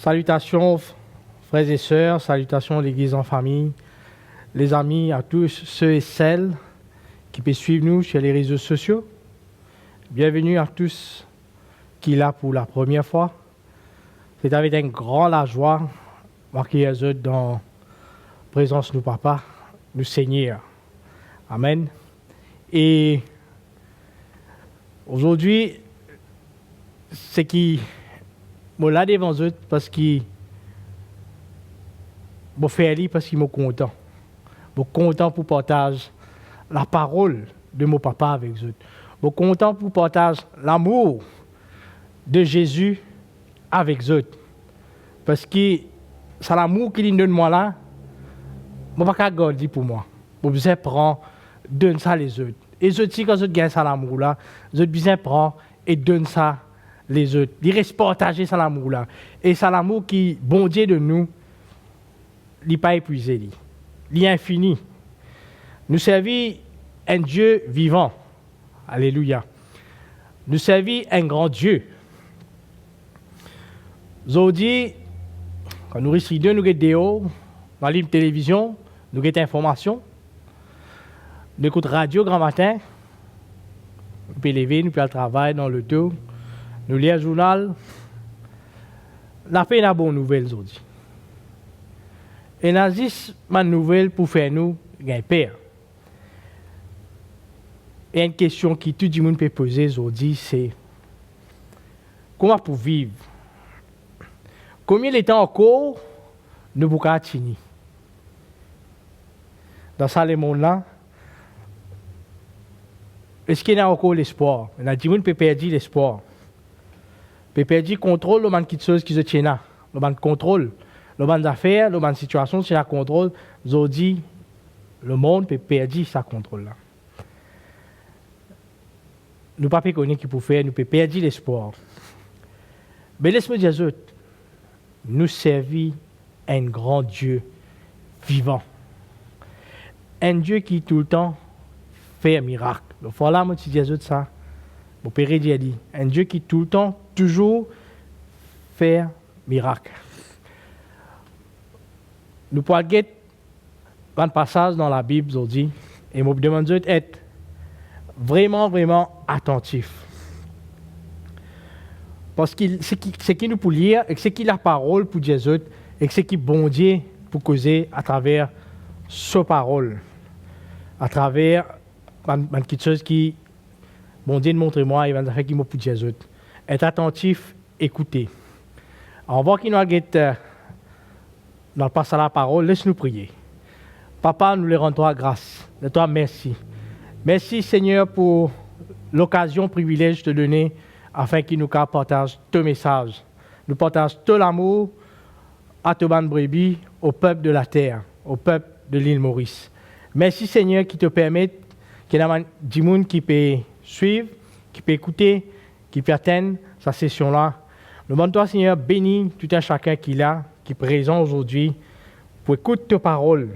Salutations, frères et sœurs, salutations l'Église en famille, les amis, à tous ceux et celles qui peuvent suivre nous sur les réseaux sociaux. Bienvenue à tous qui sont là pour la première fois. C'est avec un grand la joie marquer les autres dans la présence de nous papa, nous Seigneur. Amen. Et aujourd'hui, c'est qui je là devant eux parce que je fais parce qu'ils sont contents. Je suis content pour partager la parole de mon papa avec eux. Je suis content pour partager l'amour de Jésus avec eux. Parce que c'est l'amour qu'il donne moi là, je ne peux pas garder pour moi. Je besoin prendre, donne ça les autres. Et eux aussi, quand ils gagnent ça l'amour là, ils besoin prendre et donne ça les autres. Ils restent partager ça l'amour là. Et c'est l'amour qui, bon Dieu de nous, il n'est pas épuisé. Il est infini. Nous servons un Dieu vivant. Alléluia. Nous servons un grand Dieu. Aujourd'hui, quand nous récidons, nous avons des hauts, dans la télévision, nous avons des informations. Nous écoutons radio grand matin. Nous pouvons lever, nous pouvons travailler dans le dos. Nous lisons le journal. La paix est une bonne nouvelle aujourd'hui. Et nous avons juste une nouvelle pour faire nous gagner paix. Et une question que tout le monde peut poser aujourd'hui, c'est comment pour vivre? Combien de temps encore nous pouvons tenir? Dans ce monde-là, est-ce qu'il y a encore l'espoir? Il y a des gens qui peuvent perdre l'espoir. Ils peuvent perdre le contrôle de quelque chose qui se tient là. Le contrôle, le affaires, le situation, c'est le contrôle. Aujourd'hui, le monde peut perdre ce contrôle-là. Nous ne pouvons pas connaître ce qu'il peut faire, nous pouvons perdre l'espoir. Mais laisse-moi dire ça. Nous servons un grand Dieu vivant. Un Dieu qui tout le temps fait un miracle. Voilà, moi, tu dis ça. Mon père dit, un Dieu qui tout le temps, toujours fait un miracle. Nous pouvons regarder un passage dans la Bible aujourd'hui et je me demande d'être vraiment, vraiment attentif. Parce que ce qui nous peut lire, et ce qui est la parole pour Jésus, et ce qui est bon Dieu pour causer à travers sa parole, à travers quelque chose qui, bon Dieu, montre-moi, et va faire qui m'a pour Jésus. Être attentif, écouter. On voit qu'il nous a dans le passage à la parole, laisse-nous prier. Papa, nous les rendons grâce. De toi, merci. Merci, Seigneur, pour l'occasion, privilège de te donner afin qu'il nous partage ton message. Nous partageons tout l'amour à ton brebis, au peuple de la terre, au peuple de l'île Maurice. Merci, Seigneur, qui te permet qu'il y ait des gens qui peuvent suivre, qui peuvent écouter, qui peuvent atteindre cette session-là. Nous demandons, Seigneur, bénis tout un chacun qui est là, qui est présent aujourd'hui, pour écouter tes paroles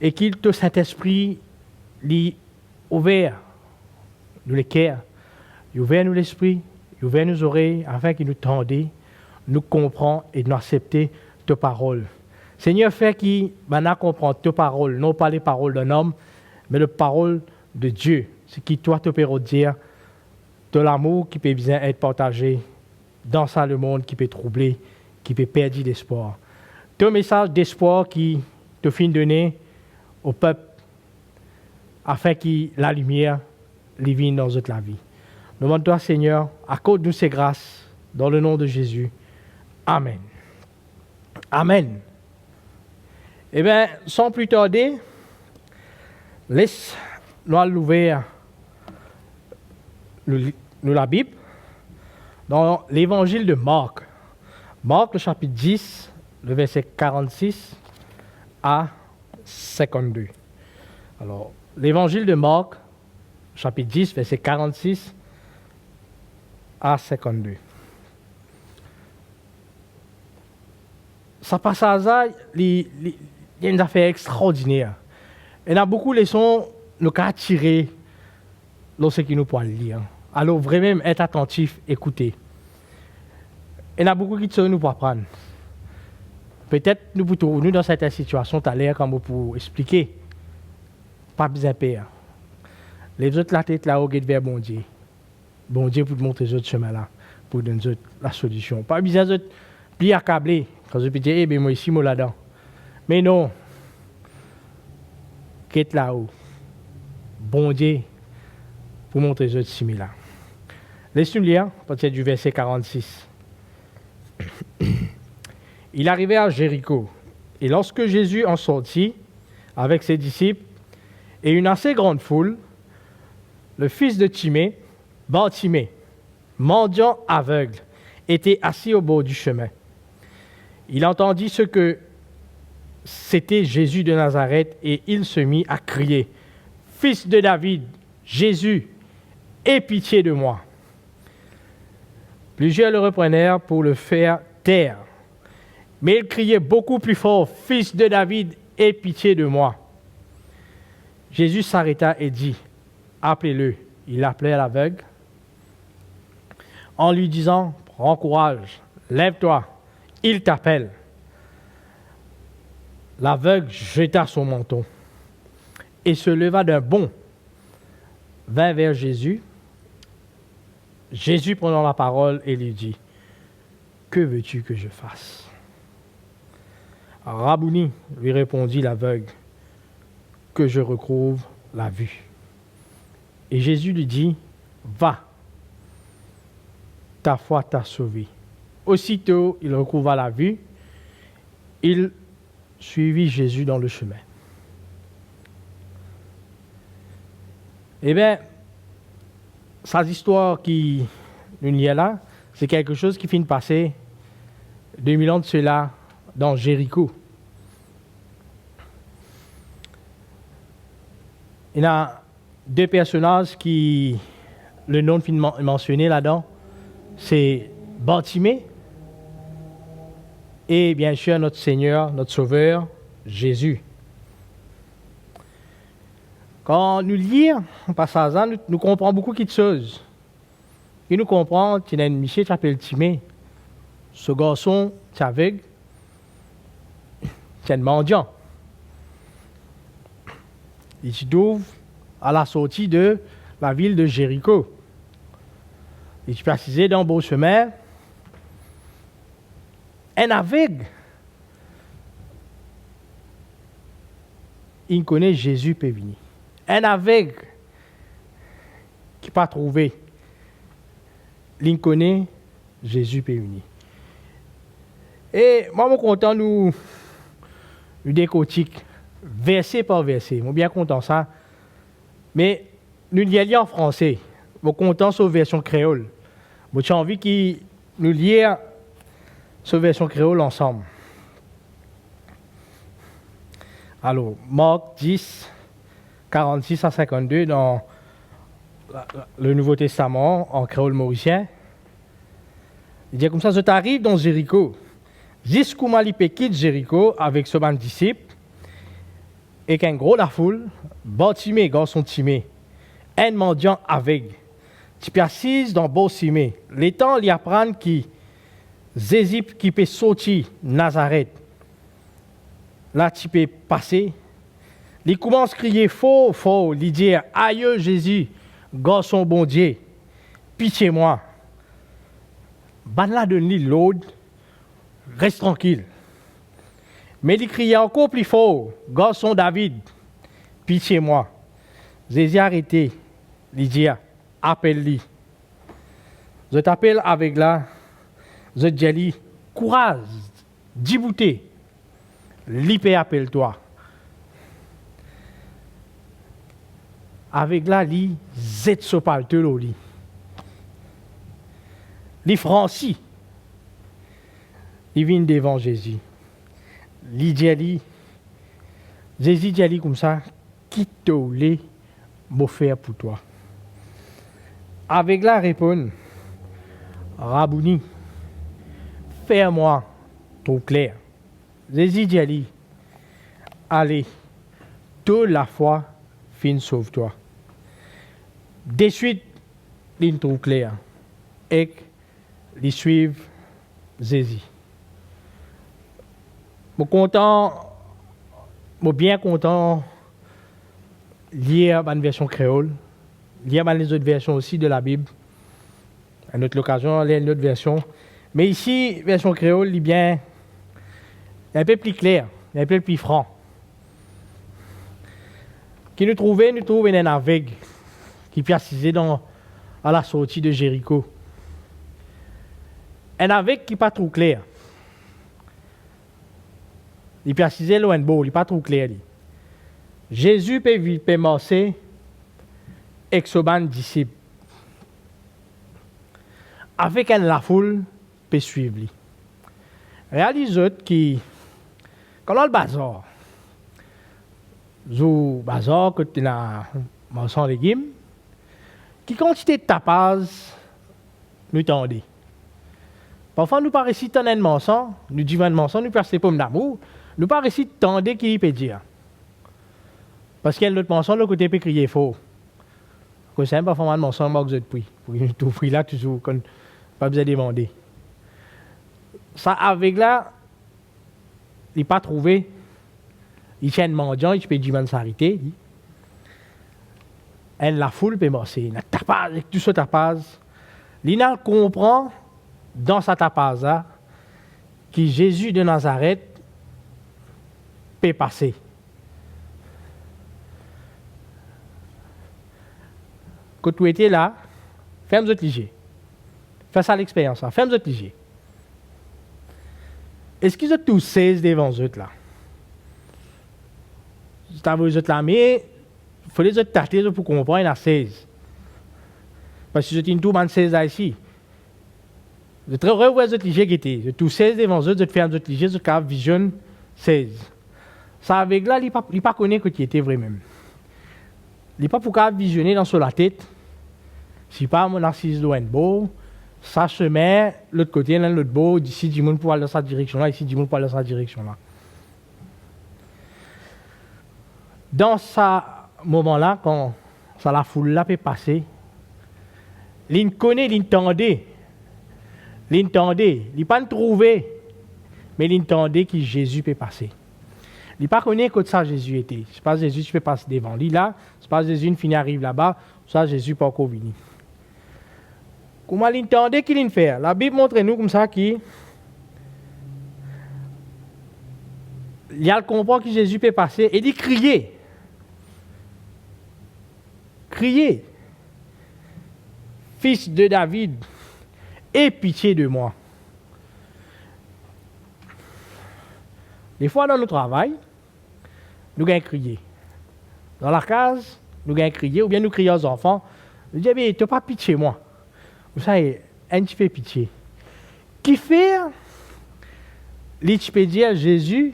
et qu'il te Saint-Esprit l'ait ouvert nous les cœurs, il ouvert nous l'esprit, il ouvert nos oreilles afin qu'il nous tende, nous comprend et nous accepter tes paroles. Seigneur, fais qu'il maintenant comprend tes paroles, non pas les paroles d'un homme, mais les paroles de Dieu. Ce qui toi te peut dire de l'amour qui peut bien être partagé dans ça le monde qui peut troubler, qui peut perdre l'espoir. Ton message d'espoir qui te fin donner au peuple afin que la lumière vienne dans toute la vie. Nous demandons, Seigneur, accorde-nous ces grâces dans le nom de Jésus. Amen. Amen. Eh bien, sans plus tarder, laisse-nous l'ouvrir la Bible dans l'évangile de Marc. Marc, le chapitre 10, le verset 46 à 52. Alors, l'évangile de Marc, chapitre 10, verset 46 à 52. Ça passe à ça, il y a une affaire extraordinaire. Il y a beaucoup de leçons à tirer lorsque nous pouvons lire. Alors, vraiment, être attentif, écouter. Il y a beaucoup qui nous pour apprendre. Peut-être nous pour nous dans cette situation, tu as l'air comme pour expliquer. Pas besoin de peur. Les autres la tête là-haut vers bon Dieu. Bon Dieu pour te montrer les autres chemins là, pour donner la solution. Pas besoin de plier accablé. Quand je peux dire, eh bien moi ici, moi là-dedans. Mais non. Quitte là-haut. Bon Dieu pour montrer les autres similaires. Laisse-nous lire, à partir du verset 46. Il arrivait à Jéricho, et lorsque Jésus en sortit avec ses disciples et une assez grande foule, le fils de Timée, Bartimée, mendiant aveugle, était assis au bord du chemin. Il entendit ce que c'était Jésus de Nazareth et il se mit à crier, « Fils de David, Jésus, aie pitié de moi. » Plusieurs le reprenèrent pour le faire taire. Mais il criait beaucoup plus fort, « Fils de David, aie pitié de moi. » Jésus s'arrêta et dit, « Appelez-le. » Il appelait l'aveugle en lui disant, « Prends courage, lève-toi, il t'appelle. » L'aveugle jeta son menton et se leva d'un bond, vint vers Jésus. Jésus prenant la parole et lui dit, « Que veux-tu que je fasse ?» Rabouni, lui répondit l'aveugle, « Que je retrouve la vue. » Et Jésus lui dit, « Va, ta foi t'a sauvé. » Aussitôt, il recouvra la vue. Il suivit Jésus dans le chemin. Eh bien, cette histoire qui nous lie là, c'est quelque chose qui finit de passer 2000 ans de cela dans Jéricho. Il y a deux personnages qui, le nom finit mentionné là-dedans, c'est Bartimée et bien sûr notre Seigneur, notre Sauveur, Jésus. Quand nous lisons un passage, nous comprenons beaucoup de choses. Et nous comprenons qu'il y a un monsieur qui s'appelle Timée. Ce garçon, c'est aveugle, c'est un mendiant. Il se trouve à la sortie de la ville de Jéricho. Il se précisait dans le beau chemin, un aveugle. Il connaît Jésus peut venir. Un aveugle qui n'a pas trouvé. Il connaît Jésus peut venir. Et moi, je suis content nous décortiquer verset par verset. Je suis bien content de ça. Mais nous lisons en français. Je suis content sur la version créole. J'ai envie que nous lions sur la version créole ensemble. Alors, Marc 10, 46 à 52 dans le Nouveau Testament en créole mauricien. Il dit comme ça, « Je t'arrive dans Jéricho. Jusqu'où Malipé quitte Jéricho avec ce ban disciple, et qu'un gros la foule, Bartimée, garçon Timée, un mendiant aveugle, tu peux assise dans beau Timée. Les temps lui apprennent qui Jésus qui peut sortir Nazareth. Là, tu peux passer. Il commence à crier fort, fort. Il dit, aïe Jésus, garçon bon Dieu, pitié-moi. Ben là, donne-lui l'aude, reste tranquille. Mais il criait encore plus fort, garçon David, pitié-moi. Jésus a arrêté. Il dit, appelle-lui. Je t'appelle avec là, je dis, courage, dibouté, l'IP appelle-toi. Avec là, li zet so palte lo li. Li franci. Il vient devant Jésus. Li dit, Jésus dit comme ça, qui te voulait me faire pour toi. Avec la réponse, Rabouni, fais-moi trop clair. Jésus dit, allez, toute la foi, fin sauve-toi. De suite, il trouve clair. Et ils suivent Jésus. Je suis content, je suis bien content de lire une version créole, lire les autres versions aussi de la Bible. À notre occasion, lire une autre version. Mais ici, version créole, il est bien un peu plus clair, un peu plus franc. Qui nous trouve un aveugle qui passait à la sortie de Jéricho. Un aveugle qui n'est pas trop clair. Il passait loin de beau, il n'est pas trop clair. Jésus peut marcher avec ses disciples. Avec la foule peut suivre. Réalisez que quand on a le bazar, le bazar, quand on a un légumes, qui quantité de tapas nous tendez. Parfois, nous paraissons si tant de mensonges, nous disons mensonges, nous passons pas d'amour, nous paraissons si tendez qu'il peut dire. Parce qu'il y a notre mensonge, le côté peut crier faux. Que c'est pas forcément mensonge, moi, que vous êtes pris. Tout pris là, toujours, quand pas besoin de demander. Ça, avec là, il n'est pas trouvé. Il tient un mendiant, il peut dire qu'il s'arrêter. Et la foule peut marcher. La tapage, avec tout ce tapage. L'ina comprend dans sa tapage là que Jésus de Nazareth peut passer. Quand tu étais là, ferme votre léger. Fais ça l'expérience, ferme votre léger. Est-ce qu'ils ont tous 16 devant eux là? Si vous êtes là, mais il faut les autres tâter pour comprendre, il y en a 16. Parce que c'est une tour de 16 là ici. Vous êtes heureux, vous êtes léger qui était. Vous êtes tous 16 devant eux, vous êtes ferme votre léger, vous êtes vision 16. Ça avec là, il ne pas connaître qui était vrai même. Il n'est pas pour visionner dans la tête. Si pas mon assise loin de beau, ça se met l'autre côté, là, l'autre beau, d'ici du monde pour aller dans cette direction-là, ici du monde pour aller dans cette direction-là. Dans ce moment-là, quand ça la foule-là peut passer, l'in connaît, l'intendait. L'intendait. Il n'est pas trouvé, mais l'intendait que Jésus peut passer. Il n'est pas connu que ça Jésus était. C'est pas Jésus qui peut passer devant lui là, c'est pas Jésus qui finit arrive là-bas, ça Jésus pas encore venu. Comment l'entendait qu'il fait? La Bible montre nous comme ça qu'il y a le comprend que Jésus peut passer et dit crier. Crier. Fils de David, aie pitié de moi. Des fois dans notre travail, nous gagnons crier. Dans la case, nous gagnons crier, ou bien nous crions aux enfants. Nous disons, mais tu n'as pas pitié, moi. Vous savez, un petit peu pitié. Qui fait, tu peux dire Jésus,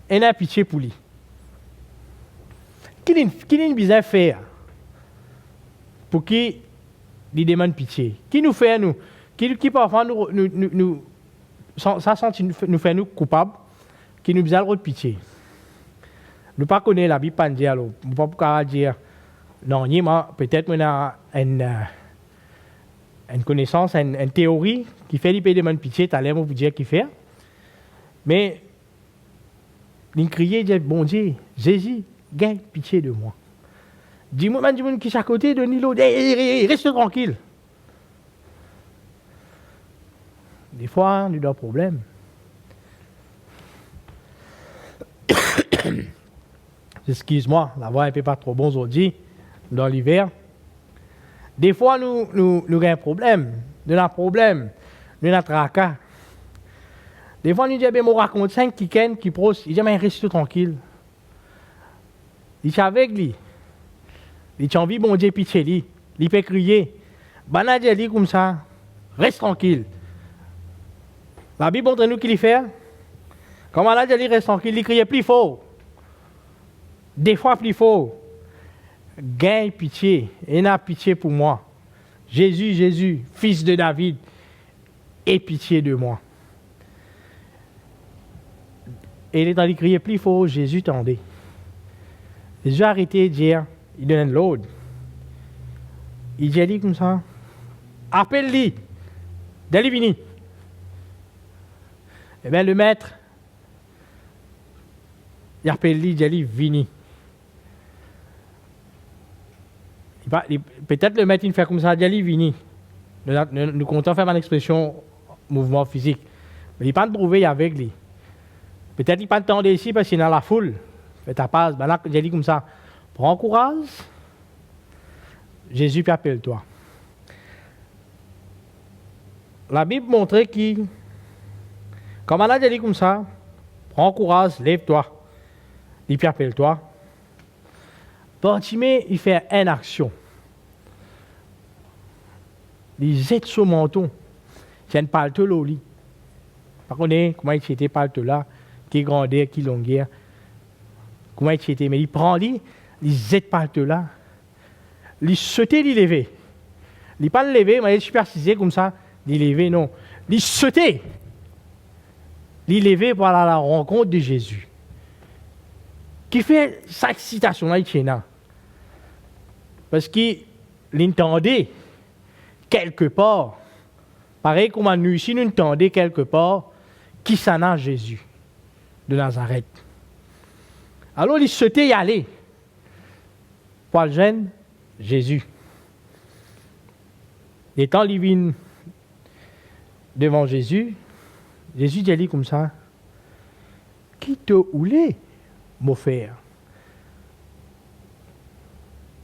il a pitié pour lui. Qu'il a besoin de faire pour qu'il demande pitié? Qui nous fait, nous? Qui parfois nous fait nous coupables, qui nous besoin de pitié? Nous ne connaissons pas la Bible, pas dire, nous ne pouvons pas dire, non, peut-être qu'on a une connaissance, une théorie qui fait qu'il peut demander pitié, tu as l'air de dire qu'il fait. Mais, il criait, il dit, bon Dieu, Jésus, gagne pitié de moi. Dis-moi, qui est à côté de Nilo, reste tranquille. Des fois, on a des problèmes. Excuse-moi, la voix n'est pas trop bonne aujourd'hui, dans l'hiver. Des fois, nous avons un problème. Nous avons un problème. Nous avons un tracas. Des fois, nous disons, on raconte 5 qui prosent. Il dit, mais reste tranquille. Il est avec lui. Il a envie, bon Dieu, pitié lui. Il peut crier. Ben, il dit comme ça, reste tranquille. La Bible montre nous qu'il fait. Comment là, il reste tranquille, il crie plus fort. Des fois plus fort. Gagne pitié, et n'a pitié pour moi. Jésus, Jésus, fils de David, aie pitié de moi. Et il est en train de crier plus fort, Jésus tendait. Jésus a arrêté de dire, il donne l'ordre. Il dit comme ça, appelle-lui, d'aller venir. Eh bien, le maître, il appelle lui, il dit, vini. Peut-être le maître, il fait comme ça, il dit, vini. Nous comptons faire une expression mouvement physique. Mais il ne peut pas trouver avec lui. Peut-être qu'il ne peut pas attendre ici parce qu'il est dans la foule. Fais ta passe. Ben là, j'ai dit comme ça, prends courage. Jésus puis appelle-toi. La Bible montrait que, comme on a dit comme ça, prends courage, lève-toi. Il puis appelle-toi. Bartimée, il fait une action. Il jette son menton. C'est une palte au lit. Par contre, comment il était palte là, qui grandeur, qui longueur. Comment il était, mais il prend lui, il jette palte là. Il sautait, il levé. Il n'est pas levé, mais il est supercisé comme ça. Il levé, non. Il sautait. Il levé pour aller à la rencontre de Jésus. Qui fait sa citation là, il tient là. Parce qu'il entendait quelque part, pareil comme nous ici, nous entendons quelque part, qui s'en a Jésus de Nazareth. Alors il souhaitait y aller. Pour le jeune, Jésus. Et quand il vient devant Jésus, Jésus dit comme ça, qui te voulait m'offrir?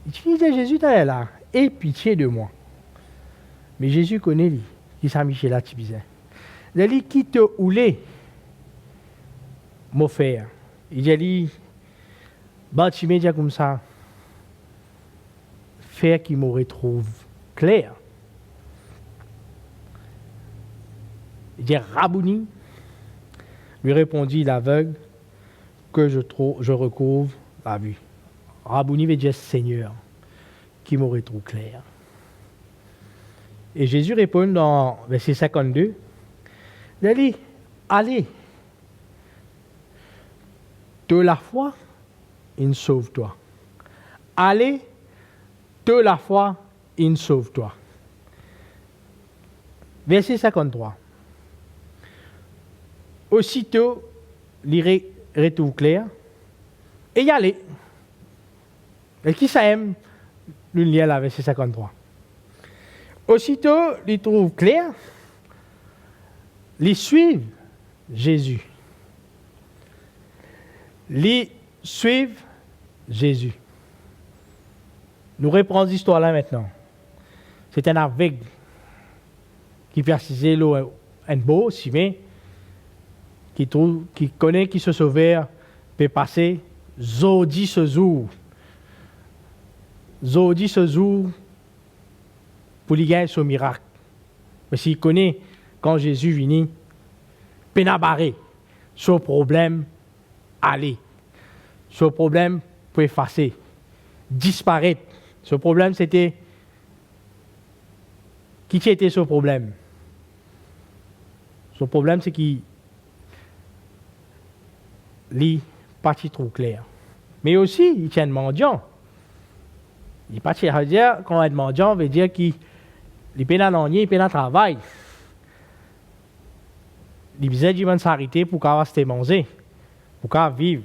Il dit à Jésus, tu es là, aie pitié de moi. Mais Jésus connaît lui, qui s'est mis là, tu disais. Il dit, qui te voulait m'offrir? Il dit, Bartimée dit comme ça, faire qu'il me retrouve clair. Il dit, Rabouni, lui répondit l'aveugle, que je recouvre la vue. Rabouni veut dire Seigneur, qui me retrouve clair. Et Jésus répond dans verset 52, il dit, allez, de la foi, il sauve-toi. Allez, de la foi, il sauve-toi. Verset 53. Aussitôt, il retrouve clair, et y aller. Et qui ça aime le lien là, verset 53. Aussitôt, il trouve clair, il suivent Jésus. Ils suivent Jésus. Nous reprenons l'histoire là maintenant. C'est un aveugle qui persisait l'eau un beau, si bien, qui connaît qui se sauveur peut passer, Zodi ce jour. Zodi ce jour pour lui gagner son miracle. Mais s'il connaît quand Jésus vient, pénabaré, son problème, aller. Ce problème peut effacer, disparaître. Ce problème, c'était... Qui était ce problème? Ce problème, c'est qu'il n'est pas trop clair. Mais aussi, il tient un mendiant. Il n'est pas à dire, quand un mendiant veut dire qu'il est pénal en il pénal travail. Il besoin de s'arrêter pour qu'il manger, pour qu'il vivre.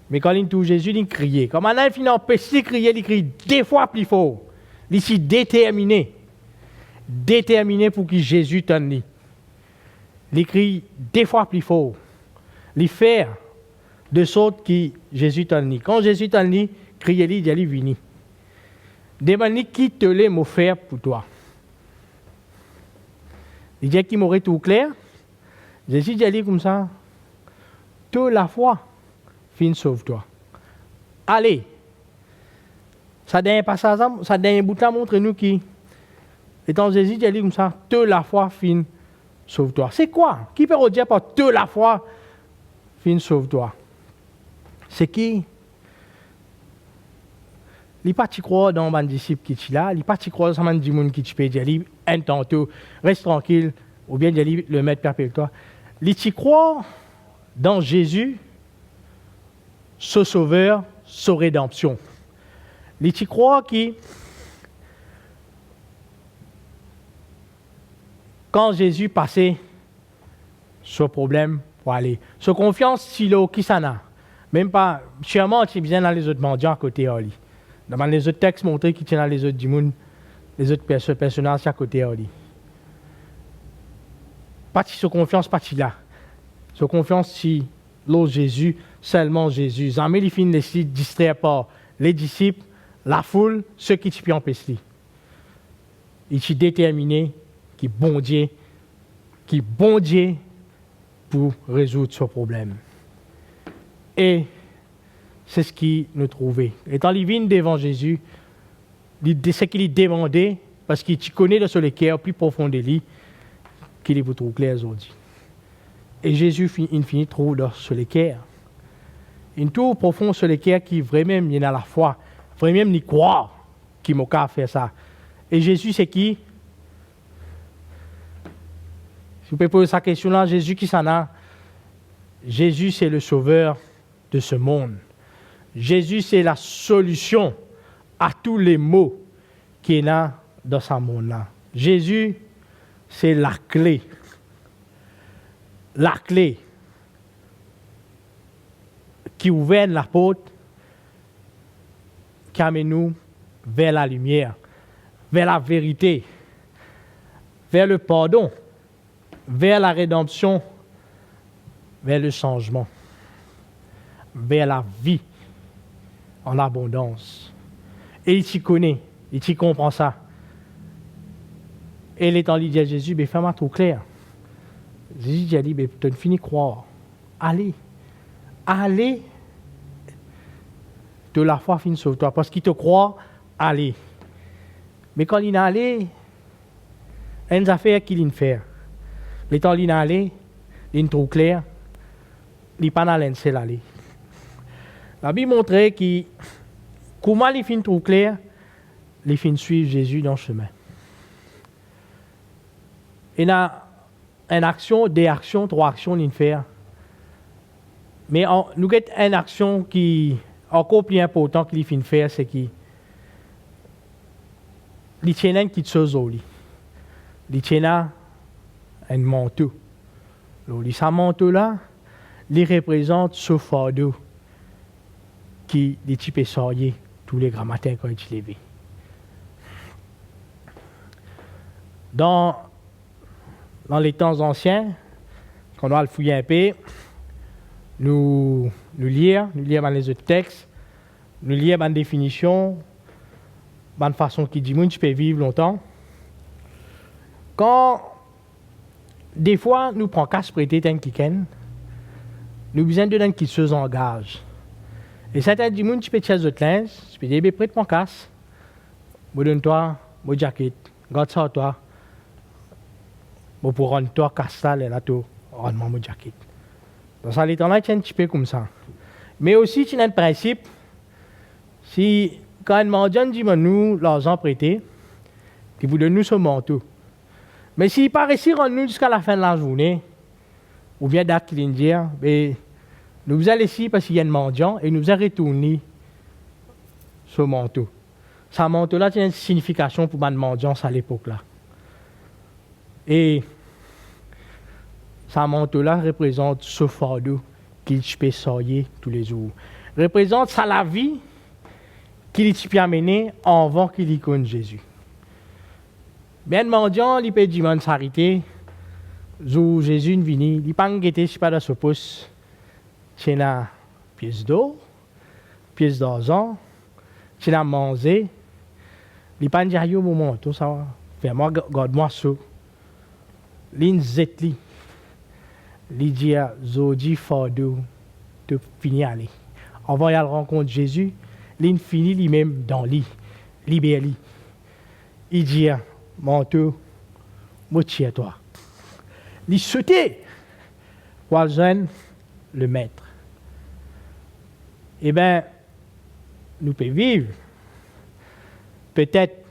Mais quand il touche Jésus, il crie. Comme un enfant empêché de crier, il crie 2 fois plus fort. Il est déterminé. Déterminé pour que Jésus t'en ait. Il crie 2 fois plus fort. Il fait de sorte que Jésus t'en ait. Quand Jésus t'en ait, criez-lui, il dit, viens. Demande-lui qui te l'a offert pour toi. Il dit qu'il m'aurait tout clair. Jésus dit comme ça, toute la foi, fin sauve-toi. Allez. Ça dernier passage, ça dernier bout là montre-nous qui, étant Jésus dit comme ça, toute la foi, fin sauve-toi. C'est quoi? Qui peut dire par toute la foi, fin sauve-toi? C'est qui? Il n'est pas de croire dans mon disciple qui est là, il n'est pas de croire dans mon monde qui peut dire, un tantôt, reste tranquille, ou bien dire, le maître perpétuel. Il est croire dans Jésus, ce sauveur, sa rédemption. Il est croire que quand Jésus passait ce problème pour aller. Ce confiance, si l'eau qui s'en a. Même pas, sûrement, tu bien dans les autres mendiants à côté, Ali. Dans les autres textes montrés qui tiennent dans les autres dimoun, les autres personnages à côté, Ali. Pas si confiance, pas si là. Ce confiance, si l'eau Jésus, seulement Jésus. Jamais les filles ne distraient pas les disciples, la foule, ceux qui t'y empêchent. Il est déterminé qui bon Dieu pour résoudre ce problème. Et c'est ce qu'il nous trouvait. Étant il vient devant Jésus, ce qu'il lui demandait, parce qu'il connaît dans le cœur plus profond de lui, qu'il est pour trop clair aujourd'hui. Et Jésus, il finit trop dans le cœur. Une tour profond sur le cœur qui vraiment il a la foi, vraiment il croit qu'il m'a qu'à faire ça. Et Jésus, c'est qui? Si vous pouvez poser cette question-là, Jésus qui s'en a? Jésus, c'est le sauveur de ce monde. Jésus, c'est la solution à tous les maux qu'il y a dans ce monde-là. Jésus, c'est la clé. La clé qui ouvre la porte, qui amène nous vers la lumière, vers la vérité, vers le pardon, vers la rédemption, vers le changement, vers la vie en abondance. Et il t'y connaît, il t'y comprend ça. Et il est en dit à Jésus, mais fais-moi tout clair. Jésus a dit, mais tu ne finis croire. Allez, de la foi finit sur toi, parce qu'il te croit, allez. Mais quand il est allé, il y a une affaire qu'il vient faire. Le temps il est allé, il est trop clair, il n'est pas dans l'ancien aller. La Bible montrait que comment il finit trop clair, il finit suivre Jésus dans le chemin. Il y a une action, deux actions, trois actions qu'il faire. Mais nous avons une action qui est encore plus importante qu'il finit faire, c'est qu'il tient une petite chose au lit. Il tient un manteau. Ce manteau-là, il représente ce fardeau qui les types sortir tous les grands matins quand ils se lèvent. Dans les temps anciens, quand on va le fouiller un peu, nous lire dans les autres textes, nous lire dans les définitions, dans la façon qui dit que tu peux vivre longtemps. Quand des fois nous prenons qu'à se prêter un week-end, nous avons besoin de gens qui se engagent. Et certains disent que tu peux te faire d'autres linges, tu peux dire prête mon casse, je donne-toi mon jacket, garde ça à toi. Pour rendre toi castal et là tout rendre mon jacket. Dans ça les temps-là, c'est un petit peu comme ça. Mais aussi, tu as un principe. Si quand un mendiant dit nous l'argent prêté, qu'il vous donne nous ce manteau. Mais s'il pas réussi à rendre nous jusqu'à la fin de la journée, ou bien date qu'il dire, mais nous vous allons ici parce qu'il y a un mendiant et nous allons retourner ce manteau. Ce manteau-là, c'est une signification pour le mendiant à l'époque-là. Et ce manteau-là représente ce fardeau qu'il peut sortir tous les jours. Représente ça la vie qu'il peut amener avant qu'il y connaisse Jésus. Bien le mendiant, il peut dire s'arrêter. Où Jésus ne vient, il ne peut pas guetter si pas dans ce poste. C'est une pièce d'or, pièce d'argent, c'est une manger. Il ne peut pas dire au moment tout ça. Fais-moi, garde-moi ça. L'in zetli, Lydia Zodi Fardo, de finir aller. On va y aller rencontrer Jésus, l'in finit lui-même dans lui, libère-lui. Il dit, manteau, moitié à toi. Il sautait pour rejoindre le maître. Eh bien, nous pouvons vivre. Peut-être,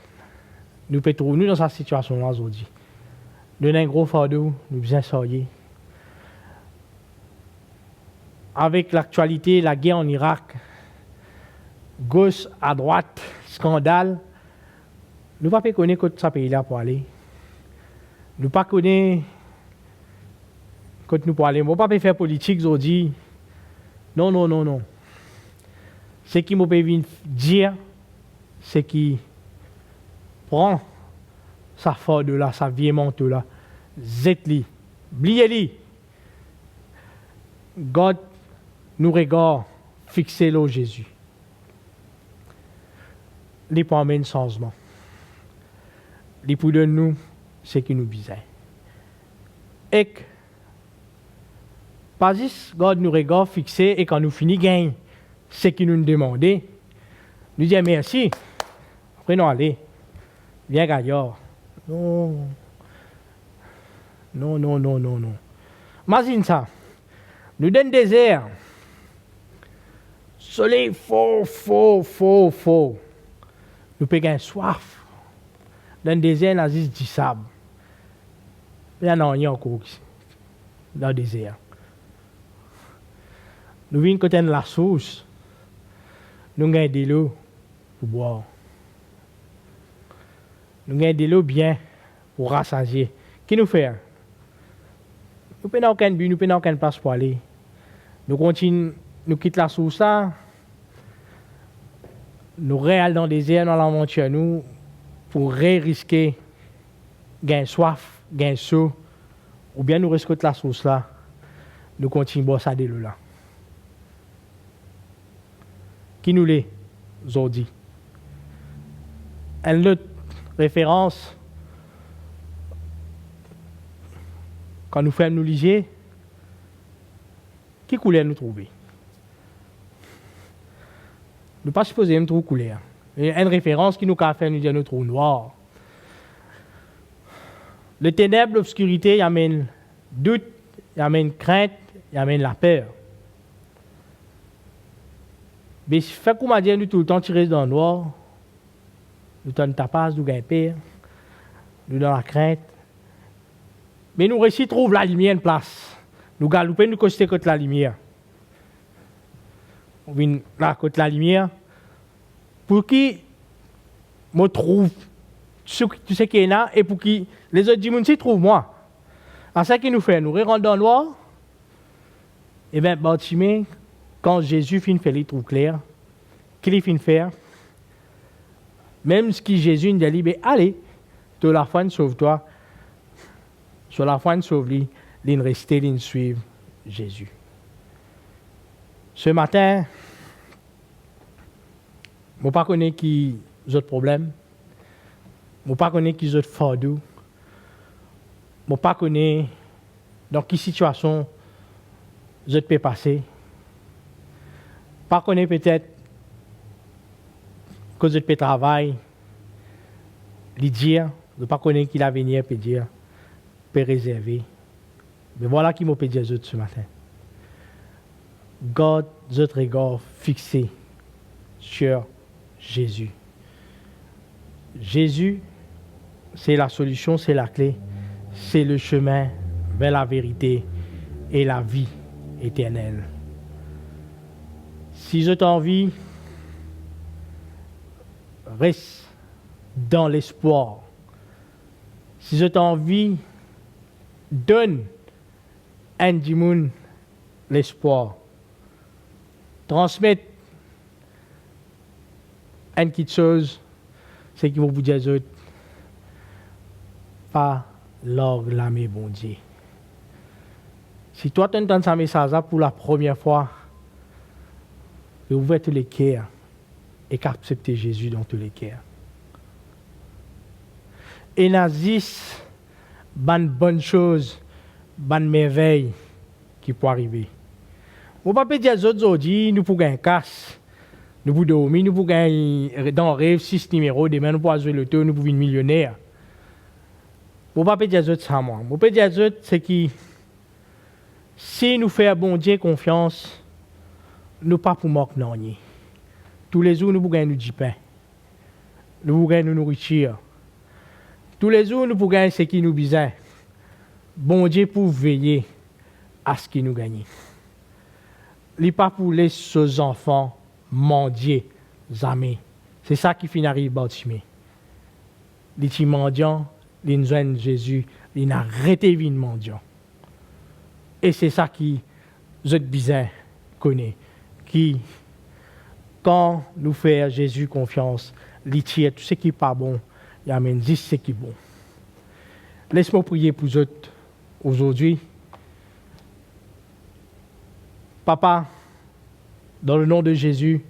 nous pouvons trouver nous dans cette situation-là aujourd'hui. Nous avons un gros fardeau, nous besoin sortir. Avec l'actualité, la guerre en Irak, gauche à droite, scandale, nous ne pouvons pas connaître ce pays-là pour aller. Nous ne pouvons pas connaître quand nous parlons, on ne peut pas faire politique aujourd'hui. Non, non, non, non. Ce qui m'a pu dire, c'est qu'il prend sa force là, sa vieille manteau là, zet-li, bliez-li. God nous regarde, fixez-le au Jésus. Les pour amener changement. Les pour de nous, c'est qui nous besoin. Et pas juste God nous regarde, fixé, et quand nous finissons gagne, ce qui nous demande, nous disons merci. Après, nous allons. Viens, gaillard. Non. Non, non, non, non, non. Imagine ça. Nous donne désert. Soleil fort. Nous payons soif. Dans le désert, il y a juste du sable. Il y en a rien encore dans le désert. Nous venons côté de la source. Nous gagnons de l'eau pour boire. Nous gagnons de l'eau bien pour rassasier. Qui nous fait? Nous n'avons aucun but, nous n'avons aucune place pour aller. Nous continuons, nous quittons la source là. Nous réallons dans le désert, dans l'aventure, nous, pour risquer gagner soif, gagner chaud, ou bien nous risquons la source là. Nous continuons à boire ça de l'eau là. Qui nous l'est aujourd'hui? Une autre référence, quand nous faisons nous liger, qui couleur nous trouver? Nous ne pas supposer nous trouver couleur. Il y a une référence qui nous a fait nous dire nous trouver noir. Le ténèbre, l'obscurité, il amène doute, il amène crainte, il amène la peur. Mais si fait qu'on m'a dit nous tout le temps tirer dans le noir, nous donnons tapas, nous gagnons peur, nous dans la crainte. Mais nous réussissons à trouver la lumière en place. Nous galopons, nous costons contre la lumière. On vient là contre la lumière. Pour qui me trouve tout ce qui est là et pour qui les autres disent trouvent moi. À ce qu'il nous fait, nous rentrons dans le noir. Et bien, Bartimée, quand Jésus finit de faire les trous clairs, qu'il finit de faire, même ce que Jésus nous dit, allez, de la foi, sauve-toi. Sur la foi, sauve-lui, il reste, il suit Jésus. Ce matin, je ne connais pas qui autres problèmes. Je ne connais pas qui autres fardeaux. Je ne connais pas dans quelle situation je peux passer. Je ne connais peut-être que je peux travailler, lui dire, je ne connais pas qui l'avenir peut dire, peut réserver. Mais voilà qui m'a peut dire ce matin. God, notre regard fixé sur Jésus. Jésus, c'est la solution, c'est la clé, c'est le chemin vers la vérité et la vie éternelle. Si je t'envie, reste dans l'espoir. Si je t'envie, donne à Ndimoun l'espoir. Transmettre une petite chose, c'est qu'il faut vous dire autres, pas l'orglamé bon Dieu. Si toi tu entends ce message pour la première fois, ouvre tous les cœurs et qu'accepter Jésus dans tous les cœurs. Et n'azis, bonne chose, bonne merveille qui peut arriver. On ne peut pas dire aux autres aujourd'hui, nous pouvons gagner casse, nous pouvons dormir, nous pouvons gagner dans le rêve 6 numéros, demain nous pouvons jouer le tour, nous pouvons être millionnaires. On ne peut pas dire aux autres ça, moi. On peut dire aux autres, c'est que si nous faisons bon Dieu confiance, nous pas pour manquer non. Tous les jours, nous pouvons gagner du pain. Nous pouvons gagner nous nourriture. Tous les jours, nous pouvons gagner ce qui nous besoin. Bon Dieu pour veiller à ce qui nous gagne. Il n'est pas pour les enfants mendier, amis. C'est ça qui finit arrive Bartimée. Les petits mendiants, les jeunes Jésus, ils n'ont arrêté de mendiant. Et c'est ça qui, je bizarre, connaît. Qui, quand nous faisons Jésus confiance, il tire tout ce qui n'est pas bon, il amène juste ce qui est bon. Laisse-moi prier pour vous aujourd'hui. Papa, dans le nom de Jésus,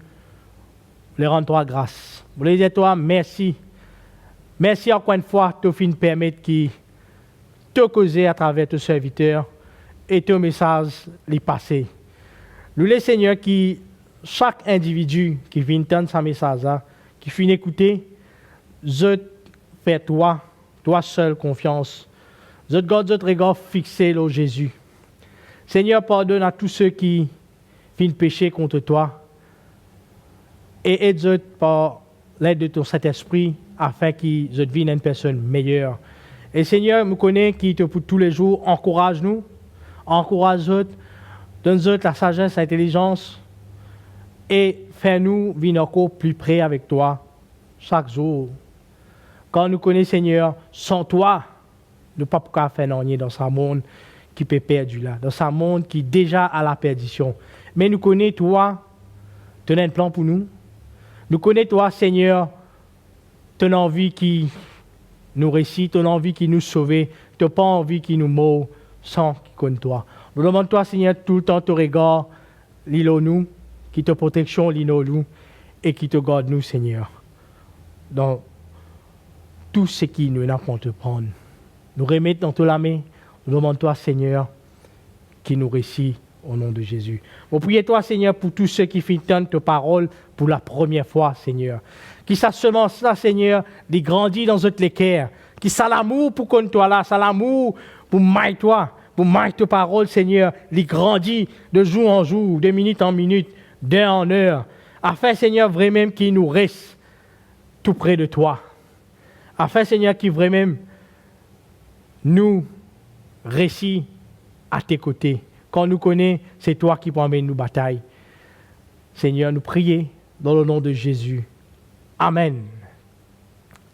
je les rends-toi grâce. Je les dis toi merci. Merci encore une fois de nous permettre de te causer à travers tes serviteurs et tes messages les passer. Nous les Seigneur qui, chaque individu qui vient entendre ce message-là, qui finit d'écouter, je fais toi seul confiance. Je garde notre regard fixé sur Jésus. Seigneur, pardonne à tous ceux qui viennent pécher contre toi et aide-nous par l'aide de ton Saint-Esprit afin qu'ils deviennent une personne meilleure. Et Seigneur, nous connaissons qui te pour tous les jours, encourage-nous, encourage-nous, donne-nous la sagesse, l'intelligence et fais-nous venir encore plus près avec toi chaque jour. Quand nous connaissons, Seigneur, sans toi, nous ne pouvons pas faire rien dans ce monde qui peut perdre là, dans ce monde qui est déjà à la perdition. Mais nous connaissons, toi, tu as un plan pour nous. Nous connaissons, toi, Seigneur, tu as envie qui nous récite, tu as envie qui nous sauve, tu n'as pas envie qui nous meurt sans qui connaît toi. Nous demandons, toi, Seigneur, tout le temps, ton regard, l'île nous, qui te protection, l'île nous, et qui te garde nous, Seigneur, dans tout ce qui nous n'a pas te prendre. Nous remettons dans toute la main, nous demandons, toi, Seigneur, qui nous récite au nom de Jésus. Nous prions, toi, Seigneur, pour tous ceux qui entendent ta parole pour la première fois, Seigneur. Qui sa semence là, Seigneur, les grandit dans notre cœur. Qui ça l'amour pour qu'on toi là, ça l'amour pour mailler toi, pour mailler ta parole, Seigneur, les grandit de jour en jour, de minute en minute, d'heure en heure. Afin, Seigneur, vraiment qu'il nous reste tout près de toi. Afin, Seigneur, qu'il vraiment nous récit à tes côtés. Quand nous connaissons, c'est toi qui promènes nous bataille. Seigneur, nous prions dans le nom de Jésus. Amen.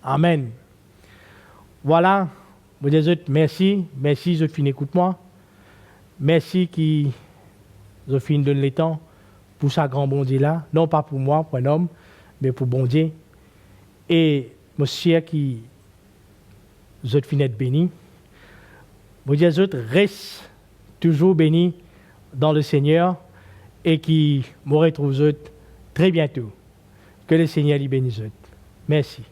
Amen. Voilà. Vous dites merci. Merci, je finis, écoute-moi. Merci qui, je finis donne le temps pour ça grand bon Dieu là. Non pas pour moi, pour un homme, mais pour bon Dieu. Et monsieur qui, je finis être béni. Vous dites, reste toujours béni dans le Seigneur et qui me retrouve très bientôt. Que le Seigneur les bénisse. Merci.